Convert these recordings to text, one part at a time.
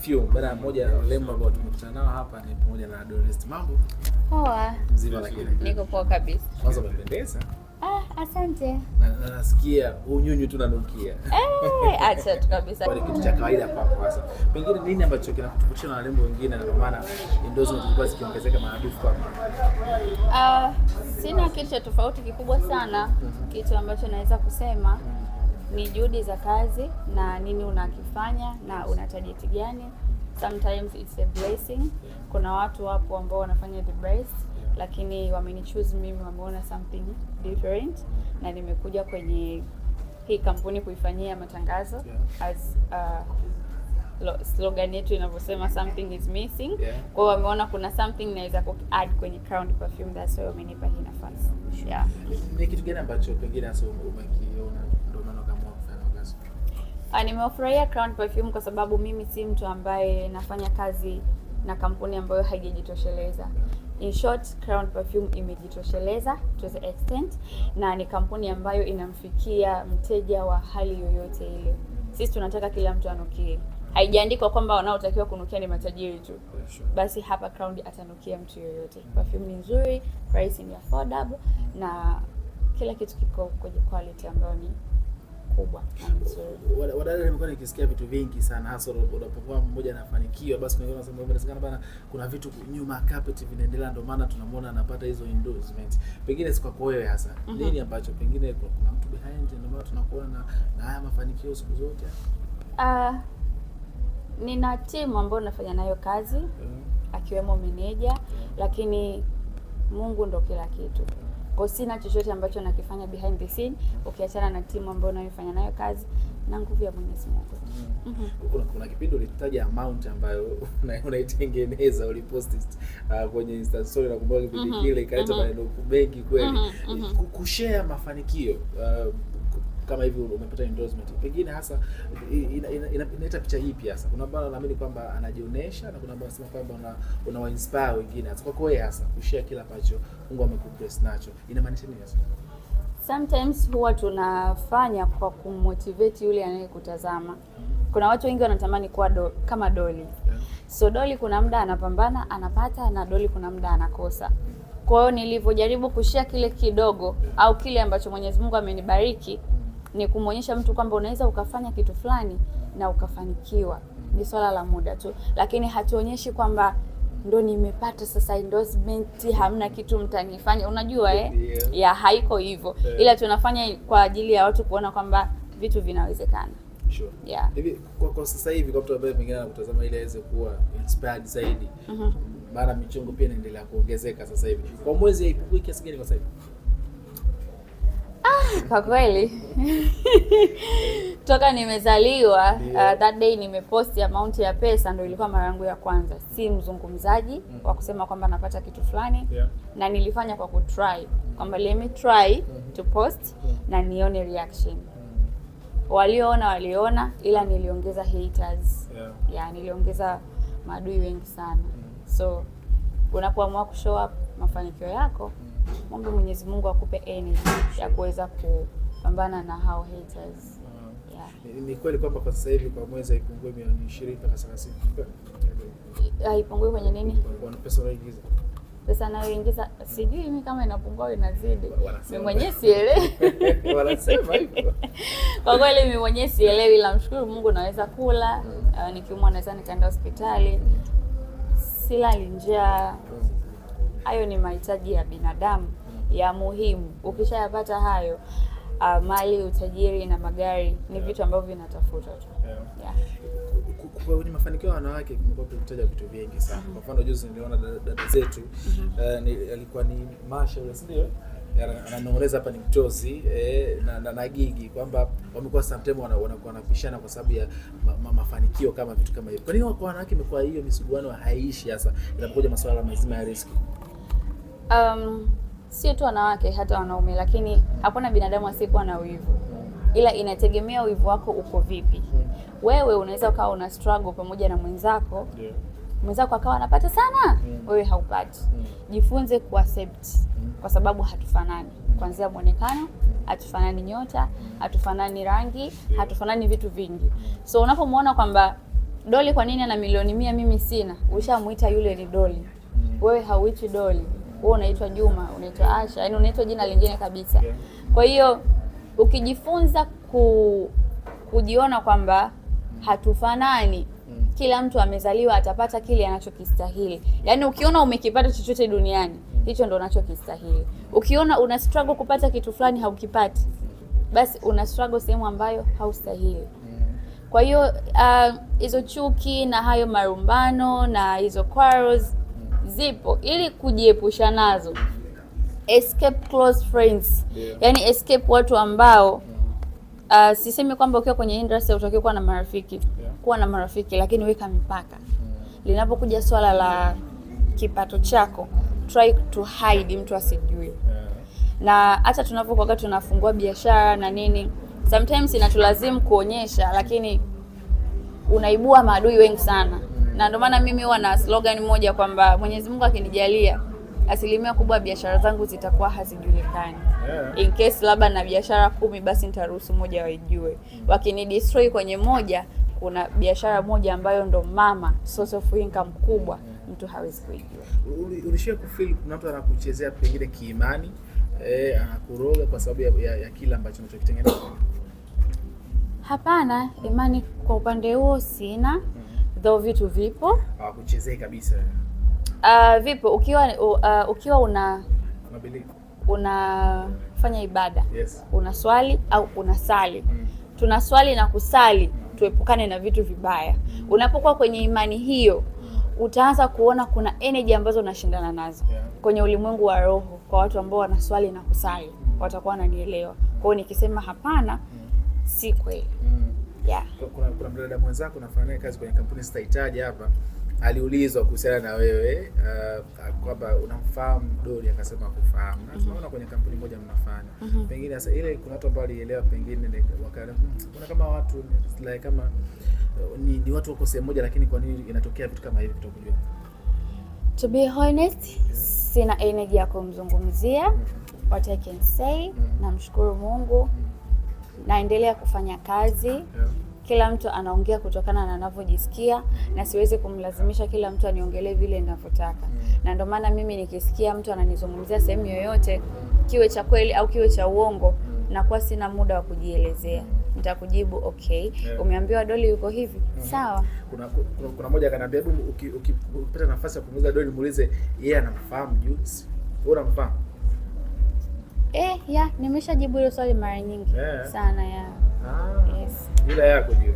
perfume. Bana moja lembo ambao tumekutana nao hapa ni pamoja na Dorest. Mambo? Poa. Mzima lakini. Niko poa kabisa. Kwanza umependeza. Asante. Na nasikia unyunyu tu nanukia. Acha tu kabisa. Kwa kitu cha kawaida kwako sasa. Pengine nini ambacho kinakutofautisha na lembo wengine na kwa maana endorsement zilikuwa zikiongezeka maradufu kwako? Sina kitu cha tofauti kikubwa sana. Kitu ambacho naweza kusema ni juhudi za kazi na nini unakifanya na una target gani. Sometimes it's a blessing. Kuna watu wapo ambao wanafanya the best lakini wamenichoose mimi, wameona something different na nimekuja kwenye hii kampuni kuifanyia matangazo as slogan yetu inavyosema something is missing. Kwa hiyo wameona kuna something naweza ku add kwenye Crown Perfume, that's why wamenipa hii nafasi. Ni kitu gani ambacho pengine hasa umekiona ndio maana kama kufanya kazi? Nimefurahia Crown Perfume kwa sababu mimi si mtu ambaye nafanya kazi na kampuni ambayo haijajitosheleza. In short, Crown Perfume imejitosheleza to the extent na ni kampuni ambayo inamfikia mteja wa hali yoyote ile. Sisi tunataka kila mtu anukie. Haijaandikwa kwamba wanaotakiwa kunukia ni matajiri tu. Basi hapa Crown atanukia mtu yoyote. Perfume ni nzuri, price ni affordable na kila kitu kiko kwenye quality ambayo ni kubwa na nzuri. Wadada nimekuwa nikisikia vitu vingi sana hasa unapokuwa mmoja anafanikiwa, basi kuna wengine wanasema inawezekana bana kuna vitu nyuma carpet vinaendelea ndio maana tunamwona anapata hizo endorsement. Pengine si kwako wewe hasa. Nini ambacho pengine kuna mtu behind ndio maana tunakuona na haya mafanikio siku zote? Nina timu ambayo nafanya nayo kazi akiwemo meneja lakini Mungu ndo kila kitu. Kwa sina chochote ambacho nakifanya behind the scene ukiachana na timu ambayo naifanya nayo kazi na nguvu ya Mwenyezi Mungu. Kuna kipindi ulitaja amount ambayo unaitengeneza ulipost kwenye Insta story na kumbuka kipindi kile ikaleta maneno mengi kweli. Kushare mafanikio kama hivi umepata endorsement. Pengine hasa inaleta picha ipi hasa? Kuna bwana naamini kwamba anajionyesha na kuna bwana anasema kwamba una inspire wengine. Hasa kwa kweli hasa kushare kila ambacho Mungu amekubless nacho. Inamaanisha nini hasa? Sometimes huwa tunafanya kwa kumotivate yule anayekutazama. Kuna watu wengi wanatamani kuwa kama Dolly. So Dolly kuna muda anapambana, anapata na Dolly kuna muda anakosa. Kwa hiyo nilivyojaribu kushare kile kidogo au kile ambacho Mwenyezi Mungu amenibariki ni kumuonyesha mtu kwamba unaweza ukafanya kitu fulani na ukafanikiwa. Ni swala la muda tu. Lakini hatuonyeshi kwamba ndo nimepata sasa endorsement hamna kitu mtanifanya. Unajua ya haiko hivyo. Ila tunafanya kwa ajili ya watu kuona kwamba vitu vinawezekana. Sure. Hivi kwa sasa hivi kwa mtu ambaye pengine anakutazama ili aweze kuwa inspired zaidi. Mara michongo pia inaendelea kuongezeka sasa hivi. Kwa mwezi haipungui kiasi gani kwa sasa hivi? Kwa kweli toka nimezaliwa that day nimeposti amount ya pesa ndio ilikuwa mara yangu ya kwanza. Si mzungumzaji wa kusema kwamba napata kitu fulani na nilifanya kwa kutry kwamba let me try to post na nione reaction. Waliona ila niliongeza haters. Niliongeza maadui wengi sana. So unapoamua kushow up mafanikio yako, Mungu Mwenyezi Mungu akupe energy ya kuweza kupambana na hao haters. Ni kweli kwamba kwa sasa hivi kwa mwezi haipungui milioni 20 mpaka 30. Haipungui kwenye nini? Kwa pesa unaingiza. Pesa nayoingiza sijui mimi kama inapungua au inazidi. Mimi mwenyewe sielewi. Wanasema hivyo. Kwa kweli mimi mwenyewe sielewi, ila mshukuru Mungu naweza kula, nikiumwa naweza nikaenda hospitali. Silali njaa. Hayo ni mahitaji ya binadamu ya muhimu. Ukishayapata hayo, mali, utajiri na magari ni vitu ambavyo vinatafuta tu. Kwa mafanikio ya wanawake kumekuwa tukitaja vitu vingi sana. Kwa mfano juzi niliona dada zetu alikuwa ni Masha ule, si ndio? Anaongeleza hapa ni mtozi na Gigi kwamba wamekuwa sometimes wanakuwa wanapishana kwa sababu ya mafanikio kama vitu kama hivyo. Kwa nini kwa wanawake imekuwa hiyo misuguano haiishi hasa inapokuja masuala mazima ya riski? Sio tu wanawake, hata wanaume, lakini hakuna binadamu asiyekuwa na wivu. Ila inategemea wivu wako uko vipi. Wewe unaweza ukawa una struggle pamoja na mwenzako. Mwenzako akawa anapata sana, wewe haupati. Jifunze kuaccept kwa sababu hatufanani. Kuanzia muonekano, hatufanani nyota, hatufanani rangi, hatufanani vitu vingi. So unapomuona kwamba Doli kwa nini ana milioni 100 mimi sina? Ushamuita yule ni Doli. Wewe hauitwi Doli. Wewe unaitwa Juma, unaitwa Asha, yani unaitwa jina lingine kabisa. Kwa hiyo ukijifunza kujiona kwamba hatufanani, kila mtu amezaliwa atapata kile anachokistahili. Yaani ukiona umekipata chochote duniani, hicho ndo unachokistahili. Ukiona una struggle kupata kitu fulani haukipati, basi una struggle sehemu ambayo haustahili. Kwa hiyo hizo chuki na hayo marumbano na hizo quarrels zipo ili kujiepusha nazo. Escape close friends. Yaani escape watu ambao sisemi kwamba ukiwa kwenye industry utakiwa kuwa na marafiki. Kuwa na marafiki, lakini weka mipaka. Linapokuja swala la kipato chako, try to hide, mtu asijue. Na hata tunapokuwa tunafungua biashara na nini, sometimes inatulazimu kuonyesha, lakini unaibua maadui wengi sana. Na ndio maana mimi huwa na slogan moja kwamba Mwenyezi Mungu akinijalia, asilimia kubwa biashara zangu zitakuwa hazijulikani. In case labda na biashara 10, basi nitaruhusu moja waijue. Wakini destroy kwenye moja, kuna biashara moja ambayo ndo mama source of income kubwa, mtu hawezi kuijua. Ulishia kufeel kuna mtu anakuchezea pengine kiimani, anakuroga kwa sababu ya kila ambacho unachokitengeneza? Hapana, imani kwa upande huo sina. Though vitu vipo. Hawakuchezei kabisa. Vipo ukiwa unafanya ibada. Yes. Unaswali au unasali. Tunaswali na kusali tuepukane na vitu vibaya. Unapokuwa kwenye imani hiyo, utaanza kuona kuna energy ambazo unashindana nazo. Kwenye ulimwengu wa roho, kwa watu ambao wanaswali na kusali, watakuwa wananielewa. Kwa hiyo nikisema hapana, si kweli. Yeah. Kuna mdada mwenzako nafanya kazi kwenye kampuni sitaitaja hapa, aliulizwa kuhusiana na wewe kwamba unamfahamu Doli, akasema kufahamu. Na tunaona kwenye kampuni moja mnafanya. Pengine sasa ile kuna watu ambao walielewa, pengine wakala kuna kama watu like kama ni watu wako sehemu moja, lakini kwa nini inatokea vitu kama hivi kutokujua? To be honest, sina energy ya kumzungumzia. What I can say, namshukuru Mungu. Naendelea kufanya kazi. Kila mtu anaongea kutokana na anavyojisikia, na siwezi kumlazimisha kila mtu aniongelee vile ninavyotaka. Na ndio maana mimi nikisikia mtu ananizungumzia sehemu yoyote, kiwe cha kweli au kiwe cha uongo, nakuwa sina muda wa kujielezea. Nitakujibu okay, umeambiwa Doli yuko hivi, sawa. Kuna mmoja akaniambia, hebu ukipata nafasi ya kumuuliza Doli, muulize yeye anamfahamu Jux. Wewe unamfahamu? Nimeshajibu hilo swali mara nyingi sana ya. Yes. Bila yako juu.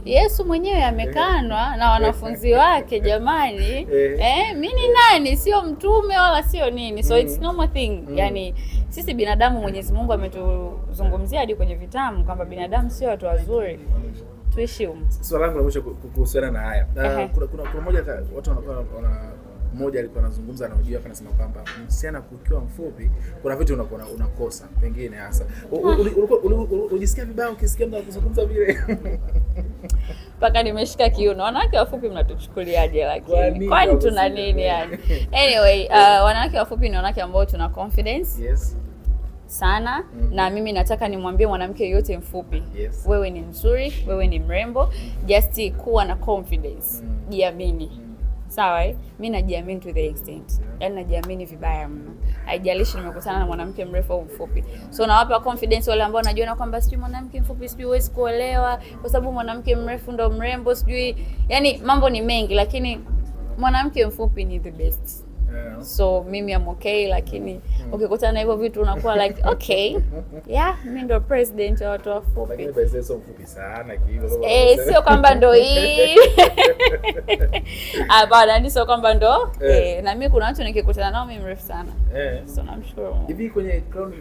Yesu mwenyewe amekanwa na wanafunzi wake jamani. Mimi ni nani? Sio mtume wala sio nini. So it's normal thing. Yaani sisi binadamu Mwenyezi Mungu ametuzungumzia hadi kwenye vitabu kwamba binadamu sio watu wazuri. Tuishi Swali langu la mwisho kuhusiana na haya. Kuna mmoja watu mmoja alikuwa anazungumza na ujio, akasema kwamba msichana kukiwa mfupi kuna vitu unakosa pengine hasa. Unajisikia vibaya ukisikia mtu anazungumza vile? Paka nimeshika kiuno. Wanawake wafupi mnatuchukuliaje lakini? Kwani tuna nini yani? Anyway, wanawake wafupi ni wanawake ambao tuna confidence. Yes. Sana. Na mimi nataka nimwambie mwanamke yote mfupi, wewe ni nzuri, wewe ni mrembo, just kuwa na confidence. Jiamini. Sawa mimi najiamini to the extent. Yaani najiamini vibaya mno. Haijalishi nimekutana na mwanamke mrefu au mfupi. So nawapa confidence wale ambao wanajiona kwamba sijui mwanamke mfupi sijui huwezi kuolewa kwa sababu mwanamke mrefu ndo mrembo sijui. Yaani mambo ni mengi, lakini mwanamke mfupi ni the best. So mimi am okay, lakini ukikutana na hivyo vitu unakuwa like okay, mimi ndo president wa watu wafupi. Lakini basi sio mfupi sana hivyo. Sio kwamba ndo hii. Bado ni sio kwamba ndo na mimi kuna watu nikikutana nao mimi mrefu sana. So namshukuru Mungu. Hivi kwenye crown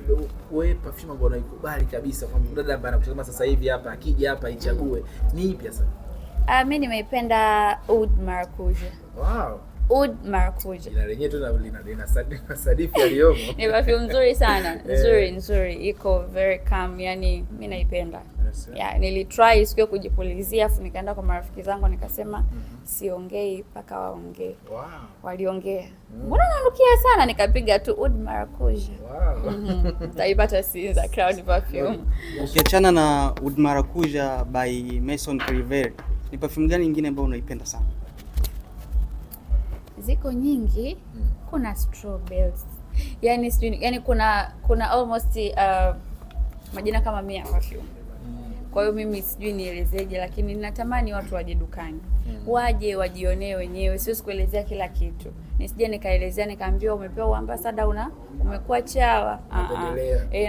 wewe perfume ambayo unaikubali kabisa kwa dada ambaye anakutazama sasa hivi hapa, akija hapa ichague ni ipi sasa? Mimi nimeipenda Oud Maracuja. Wow. Oud Maracuja. Jina lenyewe tu lina sadifu aliyomo. Ni perfume nzuri sana. Nzuri. Iko very calm, yani mimi naipenda. Nilitry siku kujipulizia afu nikaenda kwa marafiki zangu nikasema siongei mpaka waongee. Wow. Waliongea. Mbona unanukia sana? Nikapiga tu Oud Maracuja. Wow. Taipata Sinza Crown perfume. Ukiachana na Oud Maracuja by Maison Privé, Ni perfume gani nyingine ambayo unaipenda sana? Ziko nyingi. Kuna strawberry. Yani kuna almost majina kama 100 perfume. Kwa hiyo mimi sijui nielezeje, lakini ninatamani watu waje dukani. Waje wajionee wenyewe, siwezi kuelezea kila kitu. Nisije nikaelezea nikaambiwa umepewa ambassador umekuwa chawa.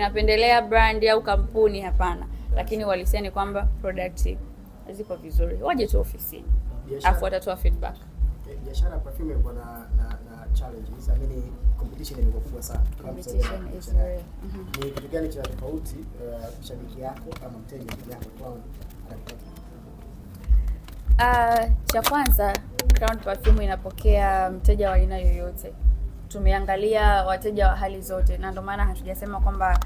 Napendelea brand au kampuni, hapana. Lakini walisema kwamba product ziko vizuri. Waje tu ofisini. Afu watatoa feedback. Biashara perfume iko na challenges. I mean competition ni kubwa sana. Competition is real. Ni kitu gani cha tofauti shabiki yako ama mteja wako Crown anapata? Cha kwanza, Crown Perfume inapokea mteja wa aina yoyote. Tumeangalia wateja wa hali zote, na ndio maana hatujasema kwamba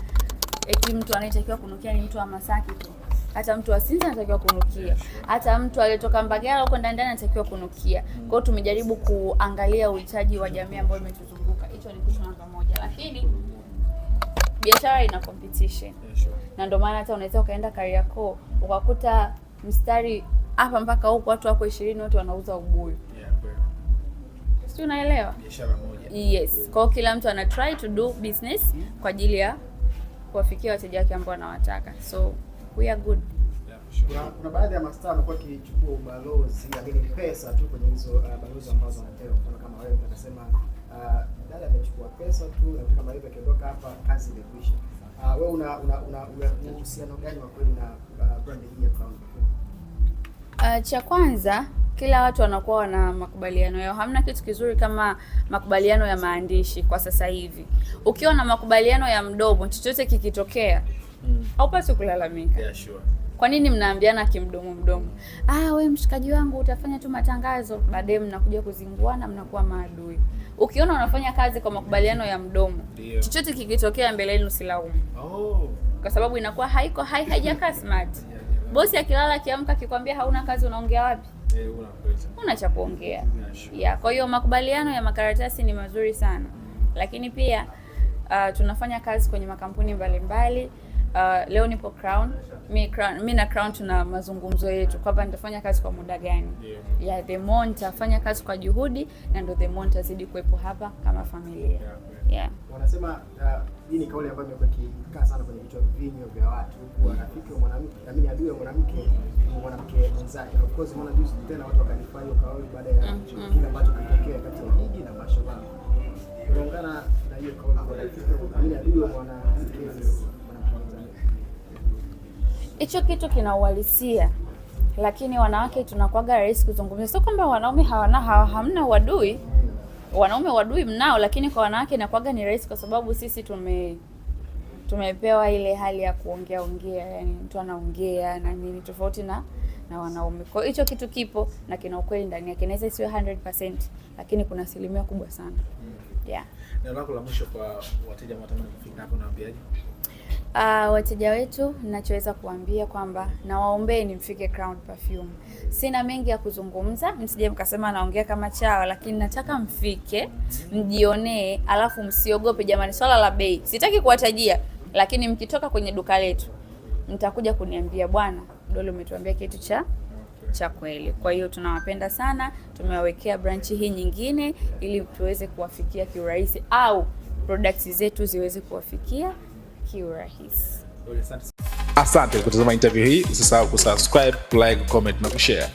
eti mtu anayetakiwa kunukia ni mtu wa Masaki tu. Hata mtu wa Sinza anatakiwa kunukia. Hata mtu aliyetoka Mbagala huko ndani anatakiwa kunukia. Kwa hiyo tumejaribu kuangalia uhitaji wa jamii ambayo imetuzunguka. Hicho ni kitu namba moja. Lakini biashara ina competition. Na ndio maana hata unaweza ukaenda Kariakoo ukakuta mstari hapa mpaka huko watu wako 20 wote wanauza ubuyu. Sio, unaelewa? Biashara moja. Yes. Kwa hiyo kila mtu ana try to do business kwa ajili ya kuwafikia wateja wake ambao wanawataka. So we are good. Kuna baadhi ya mastaa wanakuwa kichukua ubalozi, lakini pesa tu kwenye hizo balozi ambazo wanapewa. Kwa kama wewe utasema dada amechukua pesa tu, na kama hivyo akiondoka hapa kazi imekwisha. Wewe una uhusiano gani wa kweli na brand hii ya Crown? Cha kwanza, kila watu wanakuwa na makubaliano yao. Hamna kitu kizuri kama makubaliano ya maandishi kwa sasa hivi. Ukiwa na makubaliano ya mdomo, chochote kikitokea, haupaswi kulalamika. Yeah, sure. Kwa nini mnaambiana kimdomo? Wewe mshikaji wangu utafanya tu matangazo, baadaye mnakuja kuzinguana, mnakuwa maadui. Ukiona unafanya kazi kwa makubaliano ya mdomo, chochote kikitokea mbele yenu usilaumu. Kwa sababu inakuwa haijakaa smart. Bosi akilala akiamka akikwambia hauna kazi, unaongea wapi? Una cha kuongea. Kwa hiyo makubaliano ya makaratasi ni mazuri sana. Lakini pia tunafanya kazi kwenye makampuni mbalimbali. Leo nipo Crown. Mimi na Crown tuna mazungumzo yetu kwamba nitafanya kazi kwa muda gani. The more nitafanya kazi kwa juhudi, na ndio the more nitazidi kuwepo hapa kama familia. Wanasema hii ni kauli ambayo imekuwa ikikaa sana kwenye vichwa vingi vya watu, kuwa rafiki wa mwanamke, naamini adui wa mwanamke ni mwanamke mwenzake. Of course mwana juzi tena watu wakanifanya kauli baada ya kile ambacho kilitokea kati ya Gigi na Mashallah. Unaungana na hiyo kauli kwa rafiki, naamini adui wa mwanamke mwenzake. Hicho kitu kina uhalisia, lakini wanawake tunakuaga rahisi kuzungumzia. Sio kwamba wanaume hamna uadui. Wanaume uadui mnao, lakini kwa wanawake inakuaga ni rahisi kwa sababu sisi tumepewa ile hali ya kuongea, yani mtu anaongea na nini, tofauti na wanaume. Kwa hiyo hicho kitu kipo na kina ukweli ndani yake. Inaweza isiwe 100%, lakini kuna asilimia kubwa sana. Neno lako la mwisho kwa wateja wanatamani kufika hapo, naambiaje? Wateja wetu ninachoweza kuambia kwamba nawaombeni mfike Crown Perfume. Sina mengi ya kuzungumza, msije mkasema naongea kama chawa, lakini nataka mfike, mjionee, alafu msiogope jamani. Swala la bei sitaki kuwatajia, lakini mkitoka kwenye duka letu mtakuja kuniambia bwana Dole umetuambia kitu cha kweli. Kwa hiyo tunawapenda sana, tumewawekea branch hii nyingine ili tuweze kuwafikia kiurahisi, au products zetu ziweze kuwafikia kiurahisi. Asante kwa kutazama interview hii. Usisahau kusubscribe, like, comment na kushare.